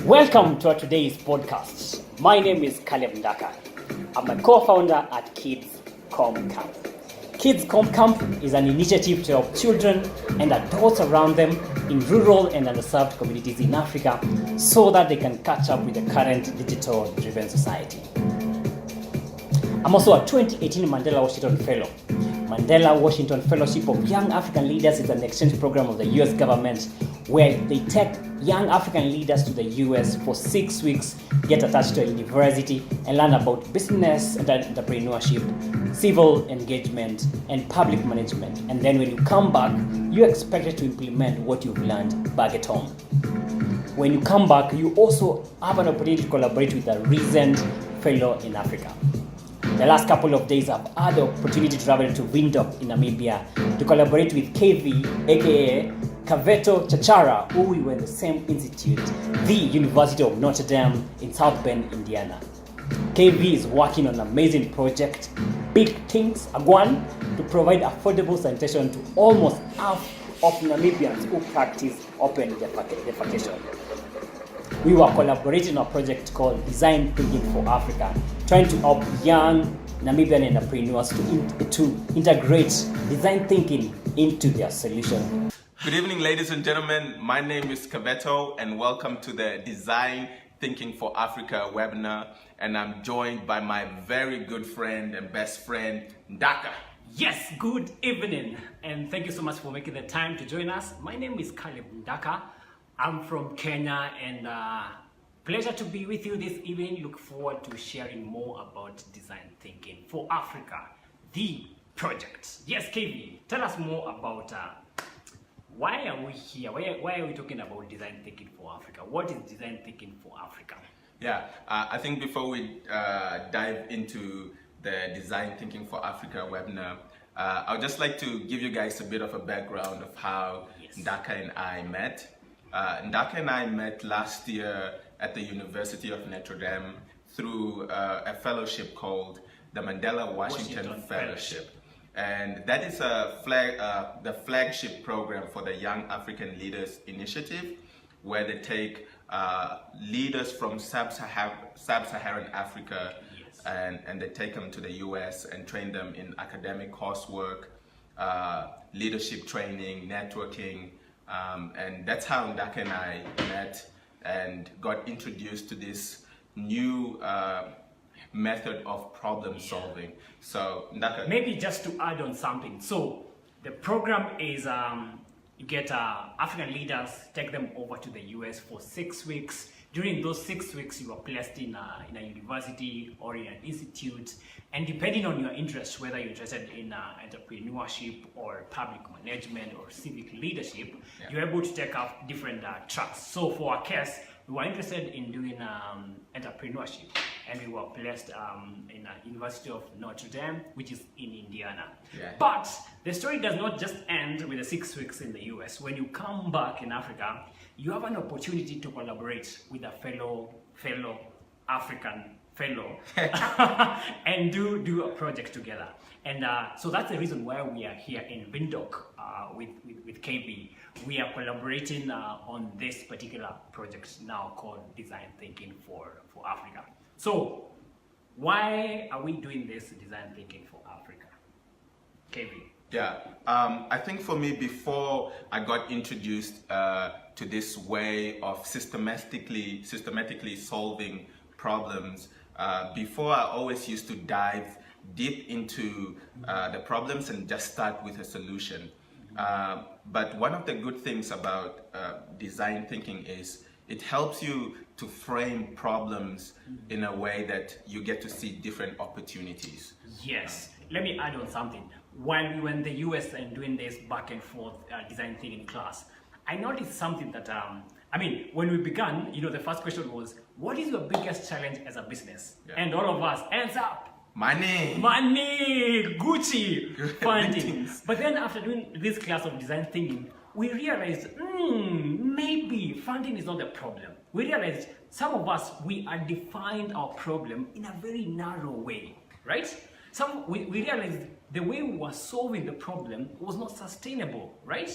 Welcome to today's podcast. My name is Caleb Ndaka. I'm a co-founder at Kids Com Camp. Kids Com Camp is an initiative to help children and adults around them in rural and underserved communities in Africa so that they can catch up with the current digital-driven society. I'm also a 2018 Mandela Washington Fellow. Mandela Washington Fellowship of Young African Leaders is an exchange program of the US government where they take young African leaders to the US for 6 weeks, get attached to a university, and learn about business and entrepreneurship, civil engagement, and public management. And then when you come back, you're expected to implement what you've learned back at home. When you come back, you also have an opportunity to collaborate with a recent fellow in Africa. The last couple of days, I've had the opportunity to travel to Windhoek in Namibia to collaborate with KV, aka Kaveto Chachara, who we were in the same institute, the University of Notre Dame in South Bend, Indiana. KV is working on an amazing project, Big Things Agwan, to provide affordable sanitation to almost half of Namibians who practice open defecation. We were collaborating on a project called Design Thinking for Africa, trying to help young Namibian entrepreneurs to integrate design thinking into their solution. Good evening, ladies and gentlemen. My name is Kaveto, and welcome to the Design Thinking for Africa webinar. And I'm joined by my very good friend and best friend, Ndaka. Yes, good evening, and thank you so much for making the time to join us. My name is Caleb Ndaka. I'm from Kenya, and pleasure to be with you this evening. Look forward to sharing more about design thinking for Africa, the project. Yes, KV, tell us more about why are we here? Why are we talking about design thinking for Africa? What is design thinking for Africa? Yeah, I think before we dive into the Design Thinking for Africa webinar, I'd just like to give you guys a bit of a background of how Ndaka and I met. Ndaka and I met last year at the University of Notre Dame through a fellowship called the Mandela Washington Fellowship. And that is the flagship program for the Young African Leaders Initiative, where they take leaders from sub-Saharan Africa and they take them to the US and train them in academic coursework, leadership training, networking, and that's how Ndaka and I met and got introduced to this new method of problem solving. So Ndaka, maybe just to add on something. So the program is you get African leaders, take them over to the US for 6 weeks. During those 6 weeks, you are placed in a university or in an institute, and depending on your interest, whether you're interested in entrepreneurship or public management or civic leadership, you're able to take up different tracks. So for our case, we were interested in doing entrepreneurship, and we were placed in the University of Notre Dame, which is in Indiana. But the story does not just end with the 6 weeks in the US. When you come back in Africa, you have an opportunity to collaborate with a fellow African fellow and do a project together. And so that's the reason why we are here in Windhoek with KB. We are collaborating on this particular project now called Design Thinking for Africa. So why are we doing this Design Thinking for Africa? KB. Yeah, I think for me, before I got introduced to this way of systematically solving problems, before I always used to dive deep into the problems and just start with a solution. But one of the good things about design thinking is it helps you to frame problems in a way that you get to see different opportunities. Yes, let me add on something. While we were in the US and doing this back and forth design thinking class, I noticed something that, when we began, the first question was, what is your biggest challenge as a business? And all of us, hands up. Money, Gucci, funding. But then after doing this class of design thinking, we realized, maybe funding is not the problem. We realized some of us, we are defined our problem in a very narrow way, right? We realized the way we were solving the problem was not sustainable, right?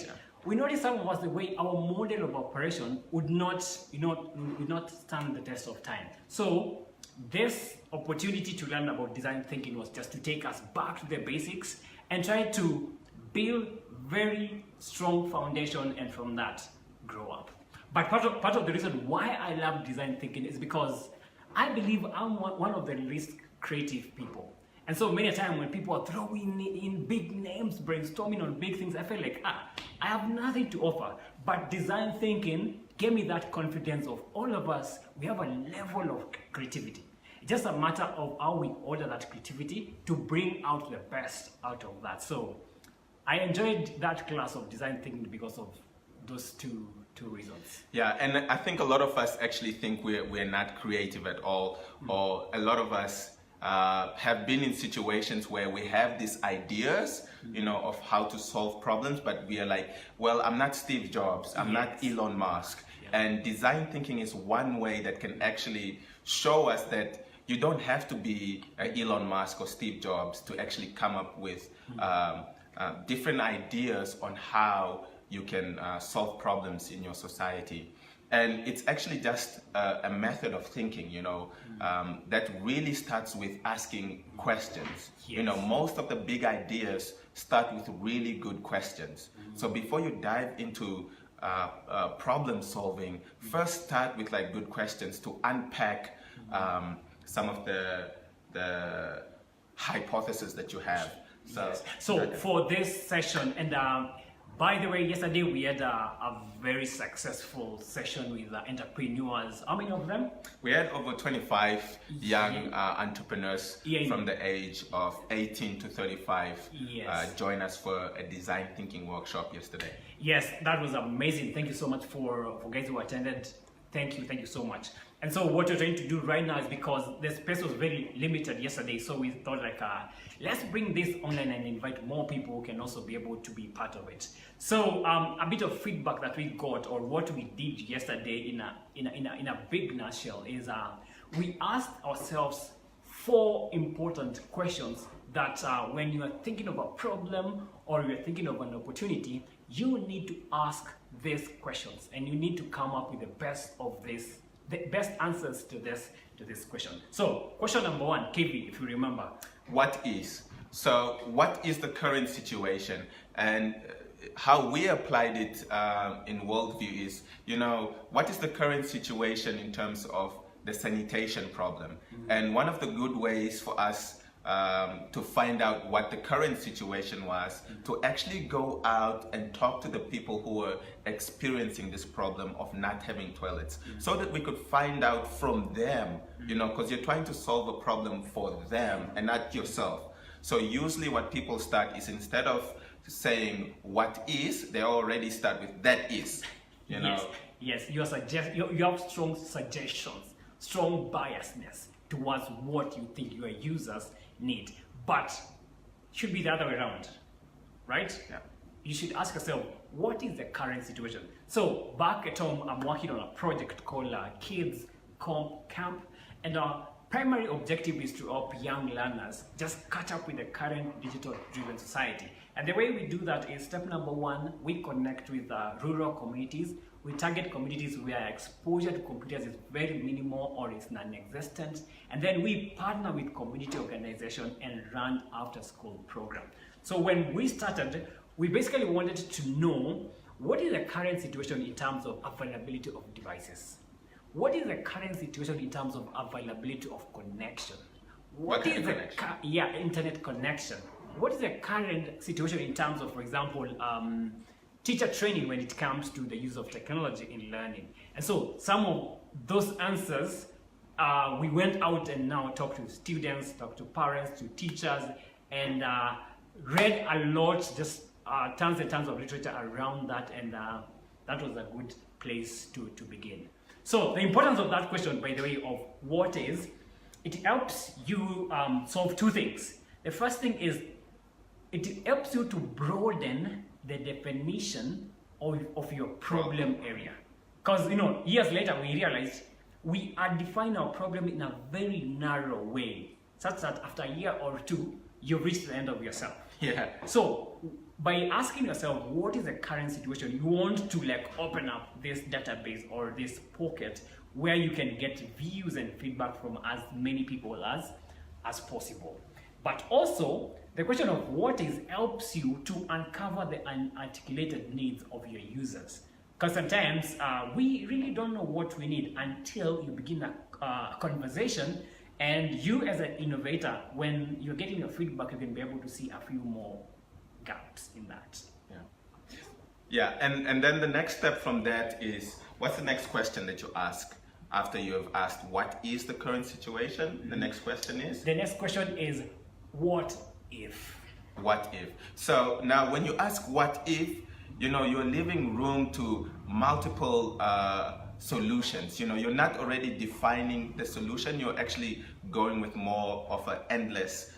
we noticed some of us, the way our model of operation would not stand the test of time. So this opportunity to learn about design thinking was just to take us back to the basics and try to build very strong foundation, and from that grow up. But part of the reason why I love design thinking is because I believe I'm one of the least creative people. And so many times when people are throwing in big names, brainstorming on big things, I feel like, I have nothing to offer. But design thinking gave me that confidence of all of us, we have a level of creativity. It's just a matter of how we order that creativity to bring out the best out of that. So I enjoyed that class of design thinking because of those two reasons. Yeah, and I think a lot of us actually think we're not creative at all, or a lot of us have been in situations where we have these ideas, of how to solve problems, but we are like, well, I'm not Steve Jobs, I'm not Elon Musk. Yeah. And design thinking is one way that can actually show us that you don't have to be Elon Musk or Steve Jobs to actually come up with different ideas on how you can solve problems in your society. And it's actually just a method of thinking, that really starts with asking questions. Yes. Most of the big ideas start with really good questions. So before you dive into problem solving, first start with good questions to unpack some of the hypotheses that you have. So for this session, and by the way, yesterday we had a very successful session with entrepreneurs. How many of them? We had over 25 young entrepreneurs from the age of 18 to 35 join us for a design thinking workshop yesterday. Yes, that was amazing. Thank you so much for guys who attended. Thank you so much. And so what we're trying to do right now is, because the space was very limited yesterday, so we thought let's bring this online and invite more people who can also be able to be part of it. So a bit of feedback that we got, or what we did yesterday in a big nutshell, is we asked ourselves 4 important questions that when you are thinking of a problem or you're thinking of an opportunity, you need to ask these questions, and you need to come up with the best answers to this question. So question number 1, KB, if you remember. What is? So what is the current situation? And how we applied it in Worldview is, what is the current situation in terms of the sanitation problem? And one of the good ways for us to find out what the current situation was, to actually go out and talk to the people who were experiencing this problem of not having toilets, so that we could find out from them, because you're trying to solve a problem for them and not yourself. So usually what people start is, instead of saying what is, they already start with that is, Yes, you have strong suggestions, strong biasness towards what you think your users need, but should be the other way around, right? Yeah. You should ask yourself, what is the current situation? So back at home, I'm working on a project called Kids Camp, and our primary objective is to help young learners just catch up with the current digital-driven society. And the way we do that is, step number 1, we connect with rural communities. We target communities where exposure to computers is very minimal or is non-existent. And then we partner with community organizations and run after-school program. So when we started, we basically wanted to know, what is the current situation in terms of availability of devices? What is the current situation in terms of availability of connection? What is the internet connection? What is the current situation in terms of, for example, teacher training when it comes to the use of technology in learning? And so some of those answers, we went out and now talked to students, talked to parents, to teachers, and read a lot, just tons and tons of literature around that, and that was a good place to begin. So the importance of that question, by the way, of what is, it helps you solve 2 things. The first thing is, it helps you to broaden the definition of your problem area. Because, years later we realized we are defining our problem in a very narrow way, such that after a year or 2, you've reached the end of yourself. Yeah. So by asking yourself what is the current situation, you want to like open up this database or this pocket where you can get views and feedback from as many people as possible. But also the question of what is helps you to uncover the unarticulated needs of your users. Because sometimes we really don't know what we need until you begin a conversation, and you as an innovator, when you're getting your feedback, you can be able to see a few more gaps in that. Yeah, and then the next step from that is, what's the next question that you ask after you have asked what is the current situation? The next question is? The next question is, what if? What if? So now when you ask what if, you're leaving room to multiple solutions. You're not already defining the solution, you're actually going with more of an endless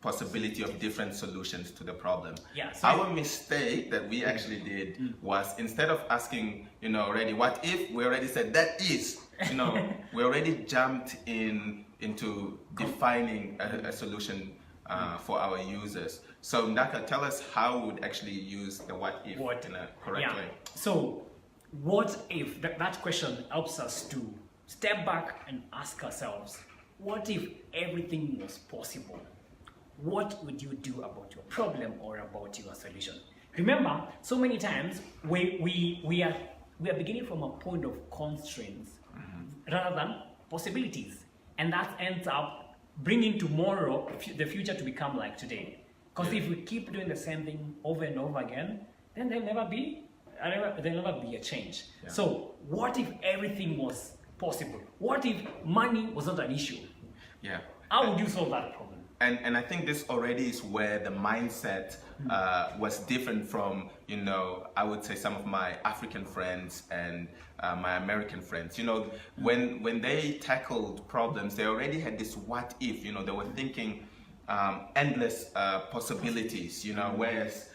possibility of different solutions to the problem. Yeah, so our mistake that we actually did was, instead of asking, already what if, we already said that is, we already jumped into defining a solution for our users. So Ndaka, tell us how we would actually use the what if in a correct way. So what if, that question helps us to step back and ask ourselves, what if everything was possible? What would you do about your problem or about your solution? Remember, so many times we are beginning from a point of constraints rather than possibilities, and that ends up bringing tomorrow, the future, to become like today. Because if we keep doing the same thing over and over again, then there'll never be a change. So what if everything was possible? What if money was not an issue? How would you solve that problem? And I think this already is where the mindset was different from, I would say, some of my African friends and my American friends. When they tackled problems, they already had this what if, they were thinking endless possibilities, whereas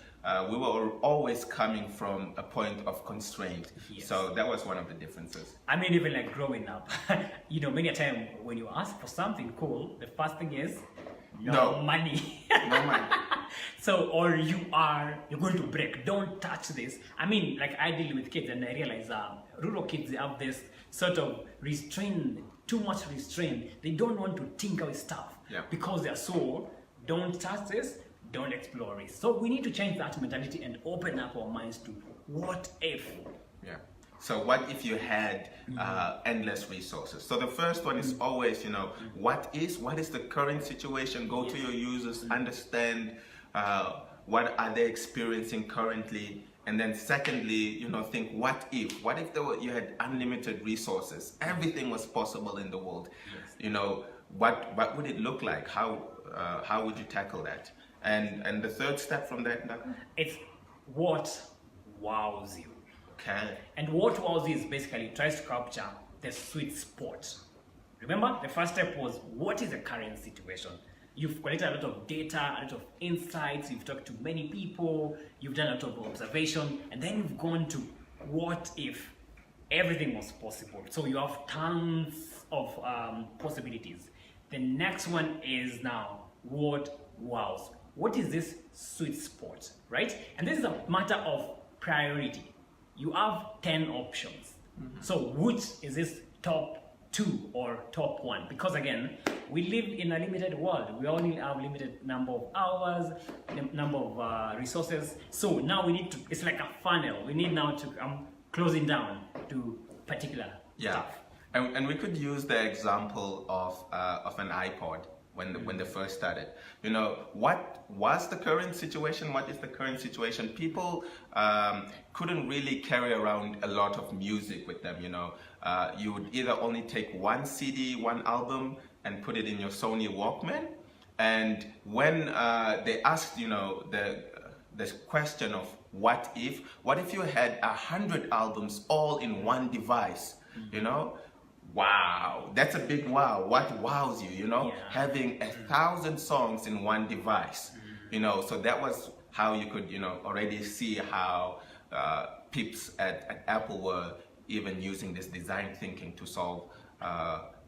we were always coming from a point of constraint. So that was one of the differences. I mean, even like growing up, many a time when you ask for something cool, the first thing is, no money. No money. So, or you're going to break, don't touch this. I mean, like, I deal with kids and I realize rural kids, they have this sort of too much restraint. They don't want to tinker with stuff because they're so, don't touch this, don't explore it. So we need to change that mentality and open up our minds to what if. So what if you had endless resources? So the first one is always, what is the current situation? Go to your users, understand what are they experiencing currently, and then secondly, think what if you had unlimited resources, everything was possible in the world. What would it look like? How would you tackle that? And the third step from that, it's what wows you. Okay. And what wows you is basically tries to capture the sweet spot. Remember, the first step was, what is the current situation? You've collected a lot of data, a lot of insights, you've talked to many people, you've done a lot of observation, and then you've gone to what if everything was possible. So you have tons of possibilities. The next one is now what wows. What is this sweet spot, right? And this is a matter of priority. You have 10 options. So which is this top 2 or top 1? Because again, we live in a limited world. We only have limited number of hours, number of resources. So now we need to, it's like a funnel. We need now to come closing down to particular stuff. And we could use the example of an iPod. When they first started, what was the current situation? What is the current situation? People couldn't really carry around a lot of music with them. You would either only take one CD, one album, and put it in your Sony Walkman. And when they asked, the question of what if you had 100 albums all in one device? Wow, that's a big wow. What wows you, having 1,000 songs in one device, so that was how you could, already see how peeps at Apple were even using this design thinking to solve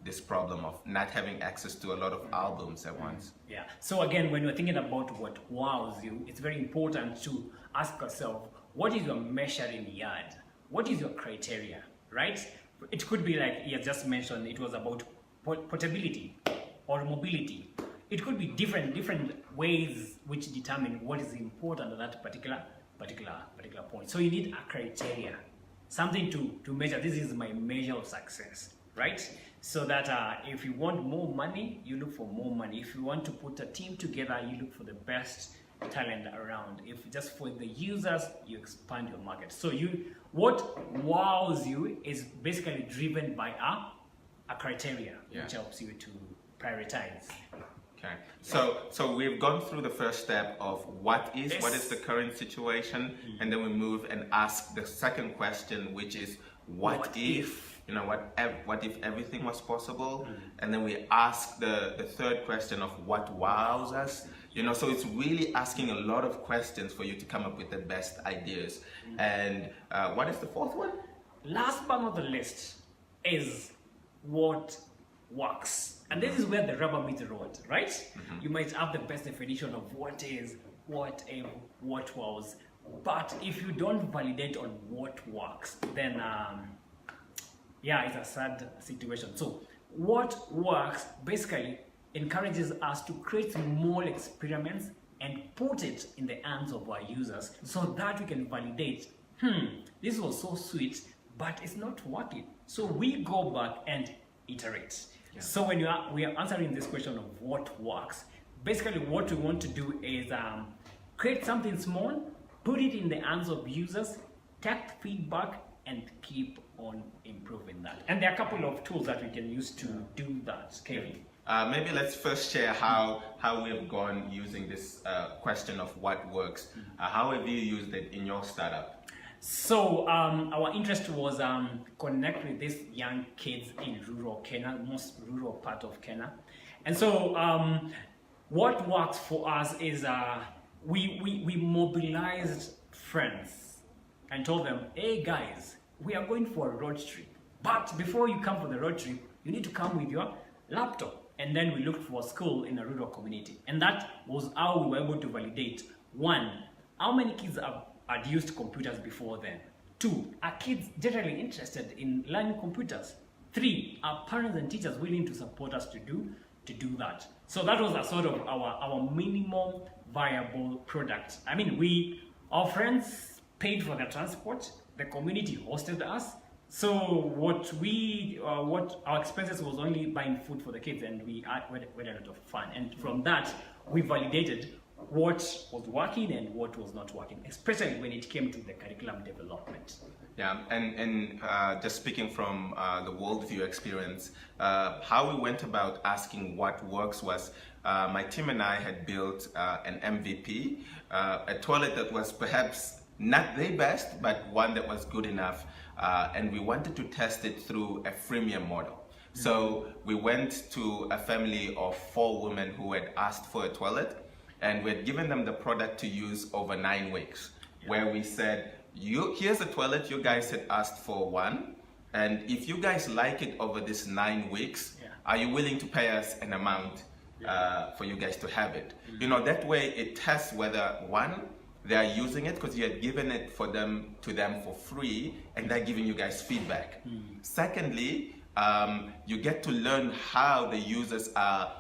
this problem of not having access to a lot of albums at once. Yeah. So again, when you're thinking about what wows you, it's very important to ask yourself, what is your measuring yard? What is your criteria, right? It could be like you just mentioned, it was about portability or mobility. It could be different ways which determine what is important at that particular point. So you need a criteria, something to measure. This is my measure of success, right? So that if you want more money, you look for more money. If you want to put a team together, you look for the best talent around. If just for the users, you expand your market. So what wows you is basically driven by a criteria, which helps you to prioritize. Okay. So we've gone through the first step of what is the current situation, and then we move and ask the second question, which is what if? You know, what if everything was possible? And then we ask the third question of what wows us. You know, so it's really asking a lot of questions for you to come up with the best ideas. And what is the fourth one? Last but not the least is what works. And this is where the rubber meets the road, right? You might have the best definition of what is, what if, what was. But if you don't validate on what works, then it's a sad situation. So what works basically encourages us to create small experiments and put it in the hands of our users so that we can validate, this was so sweet, but it's not working. So we go back and iterate. Yeah. So when we are answering this question of what works, basically what we want to do is create something small, put it in the hands of users, take feedback, and keep on improving that. And there are a couple of tools that we can use to do that. Kevin. Maybe let's first share how we have gone using this question of what works. How have you used it in your startup? So our interest was connect with these young kids in rural Kenya, most rural part of Kenya. And so what works for us is we mobilized friends and told them, hey guys, we are going for a road trip. But before you come for the road trip, you need to come with your laptop. And then we looked for a school in a rural community. And that was how we were able to validate, one, how many kids had used computers before then? Two, are kids generally interested in learning computers? Three, are parents and teachers willing to support us to do that? So that was a sort of our minimum viable product. I mean, our friends paid for the transport, the community hosted us. So what our expenses was only buying food for the kids, and we had a lot of fun. And from that, we validated what was working and what was not working, especially when it came to the curriculum development. Yeah, and just speaking from the worldview experience, how we went about asking what works was my team and I had built an MVP, a toilet that was perhaps not the best, but one that was good enough. And we wanted to test it through a freemium model. So we went to a family of 4 women who had asked for a toilet, and we had given them the product to use over 9 weeks, where we said, here's a toilet, you guys had asked for one, and if you guys like it over this 9 weeks, are you willing to pay us an amount for you guys to have it? You know, that way it tests whether, one, they are using it because you had given it to them for free, and they're giving you guys feedback. Secondly, you get to learn how the users are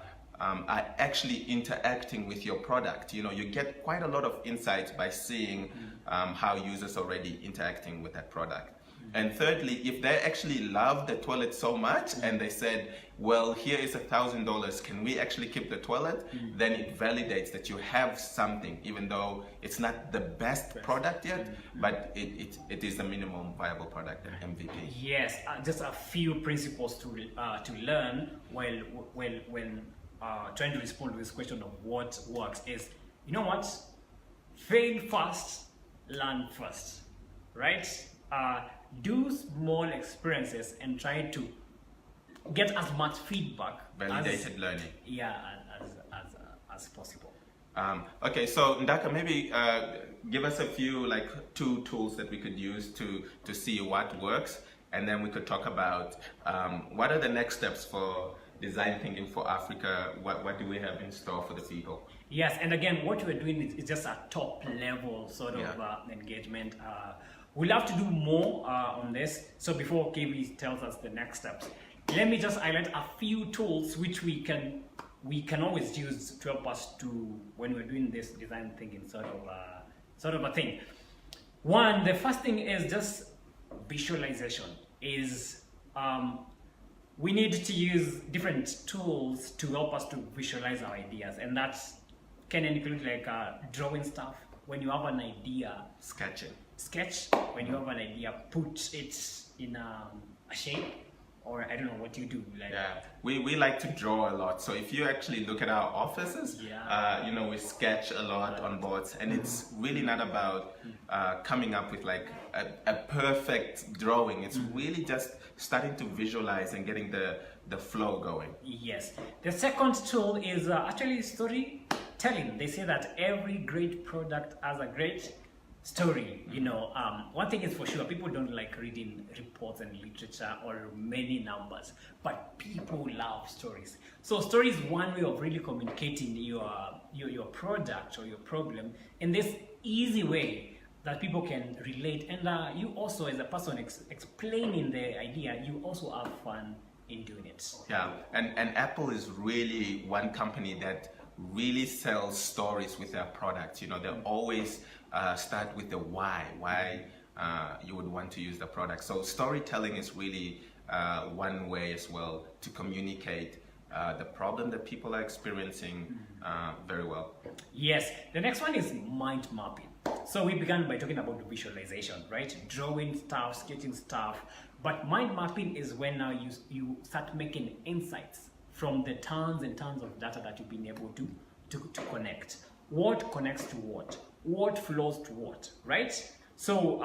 actually interacting with your product. You know, you get quite a lot of insights by seeing how users are already interacting with that product. And thirdly, if they actually love the toilet so much and they said, well, here is $1,000, can we actually keep the toilet? Then it validates that you have something, even though it's not the best product yet, but it is the minimum viable product, an MVP. Yes, just a few principles to learn when trying to respond to this question of what works is, you know what? Fail fast, learn first, right? Do small experiences and try to get as much feedback, validated learning, as possible. Okay, so Ndaka, maybe give us a few, like 2 tools that we could use to see what works, and then we could talk about what are the next steps for design thinking for Africa. What do we have in store for the people? Yes, and again, what we're doing is just a top level sort of engagement. We'll have to do more on this. So before KB tells us the next steps, let me just highlight a few tools which we can always use to help us to, when we're doing this design thinking sort of a thing. One, the first thing is just visualization. We need to use different tools to help us to visualize our ideas, and that can include like drawing stuff. When you have an idea, Sketch. When you have an idea, put it in a shape, or I don't know what you do. Like, yeah, we like to draw a lot. So if you actually look at our offices, we sketch a lot on boards, and it's really not about coming up with like a perfect drawing. It's really just starting to visualize and getting the flow going. Yes. The second tool is actually storytelling. They say that every great product has a great story. One thing is for sure, people don't like reading reports and literature or many numbers, but people love stories. So story is one way of really communicating your product or your problem in this easy way that people can relate, and you also, as a person explaining the idea, you also have fun in doing it. Yeah, and Apple is really one company that really sells stories with their products. They always start with the why you would want to use the product. So storytelling is really one way as well to communicate the problem that people are experiencing very well. Yes, the next one is mind mapping. So we began by talking about visualization, right? Drawing stuff, sketching stuff. But mind mapping is when now you start making insights from the tons and tons of data that you've been able to connect. What connects to what? What flows to what, right? So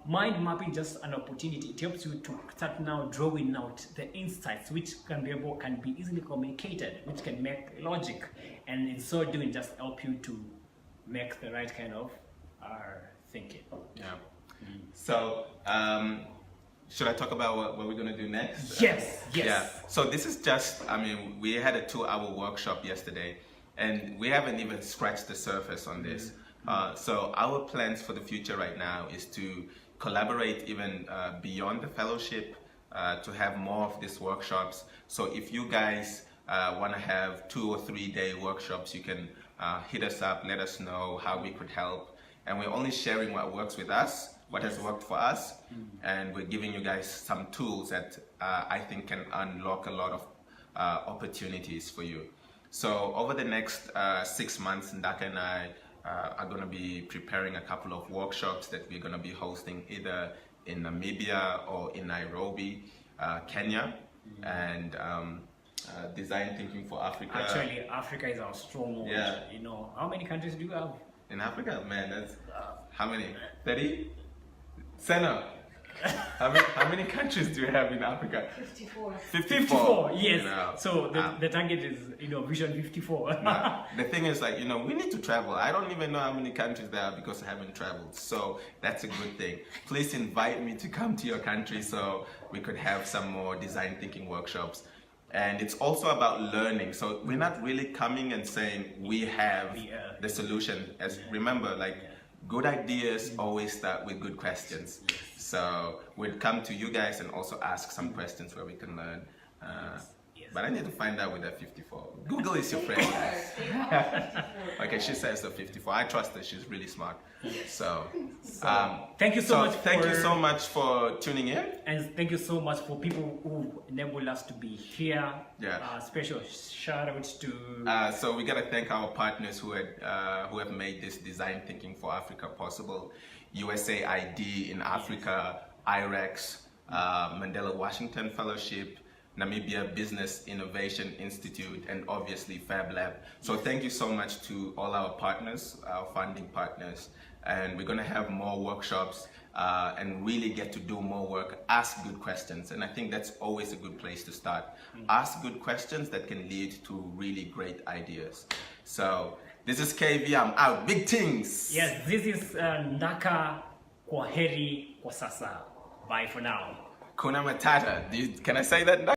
mind mapping just an opportunity. It helps you to start now drawing out the insights which can be easily communicated, which can make logic, and in so doing just help you to make the right kind of thinking. Yeah. So should I talk about what we're going to do next? Yes. Yeah. So this is just, we had a 2-hour workshop yesterday, and we haven't even scratched the surface on this. So our plans for the future right now is to collaborate even beyond the fellowship, to have more of these workshops. So if you guys want to have 2 or 3 day workshops, you can hit us up, let us know how we could help. And we're only sharing what works with us, what has worked for us, and we're giving you guys some tools that I think can unlock a lot of opportunities for you. So over the next 6 months, Ndaka and I are going to be preparing a couple of workshops that we're going to be hosting either in Namibia or in Nairobi, Kenya, and Design Thinking for Africa. Actually, Africa is our stronghold. Yeah. How many countries do you have? In Africa, man, that's how many? 30? Senna, how many countries do you have in Africa? 54. 54, yes. So the target is, Vision 54. Nah, the thing is, like, we need to travel. I don't even know how many countries there are because I haven't traveled. So that's a good thing. Please invite me to come to your country so we could have some more design thinking workshops. And it's also about learning. So we're not really coming and saying we have the solution. Remember, good ideas always start with good questions. So we'll come to you guys and also ask some questions where we can learn. But I need to find out with that 54. Google is your friend, guys. Okay, she says the 54. I trust her. She's really smart. So thank you so much. Thank you so much for tuning in. And thank you so much for people who enabled us to be here. Yeah. Special shout out to. So we gotta thank our partners who have made this Design Thinking for Africa possible. USAID in Africa, IREX, Mandela Washington Fellowship, Namibia Business Innovation Institute, and obviously Fab Lab. So thank you so much to all our partners, our funding partners, and we're going to have more workshops and really get to do more work, ask good questions, and I think that's always a good place to start. Ask good questions that can lead to really great ideas. So this is KV, I'm out. Big things! Yes, this is Ndaka. Kwaheri kwa sasa. Bye for now. Kuna Matata. Can I say that?